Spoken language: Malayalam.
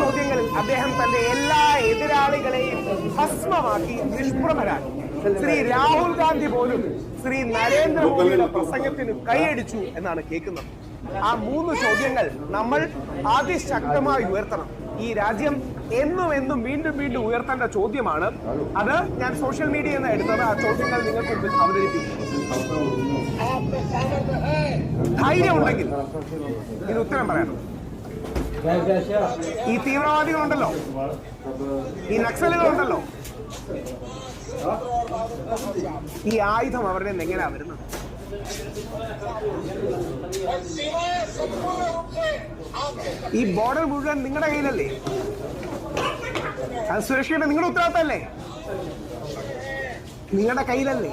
ചോദ്യങ്ങളിൽ അദ്ദേഹം തന്റെ എല്ലാ എതിരാളികളെയും ഭസ്മമാക്കി നിഷ്പ്രഭരാക്കി. ശ്രീ രാഹുൽ ഗാന്ധി പോലും ശ്രീ നരേന്ദ്രമോദിയുടെ പ്രസംഗത്തിന് കൈയടിച്ചു എന്നാണ് കേൾക്കുന്നത്. ആ 3 ചോദ്യങ്ങൾ നമ്മൾ അതിശക്തമായി ഉയർത്തണം. ഈ രാജ്യം എന്നും വീണ്ടും ഉയർത്തേണ്ട ചോദ്യമാണ് അത്. ഞാൻ സോഷ്യൽ മീഡിയയിൽ നിന്ന് എടുത്തത്. ആ ചോദ്യങ്ങൾ നിങ്ങൾക്ക് മുമ്പിൽ അവതരിപ്പിക്കും. ധൈര്യം ഉണ്ടെങ്കിൽ ഇത് ഉത്തരം പറയണം. ഈ തീവ്രവാദികളുണ്ടല്ലോ, ഈ നക്സലുകളുണ്ടല്ലോ, ഈ ആയുധം അവരുടെ എങ്ങനെയാ വരുന്നത്? ഈ ബോർഡർ മുഴുവൻ നിങ്ങളുടെ കയ്യിലല്ലേ? അത് സുരക്ഷയുടെ നിങ്ങളുടെ ഉത്തരവാദിത്തമല്ലേ? നിങ്ങളുടെ കയ്യിലല്ലേ?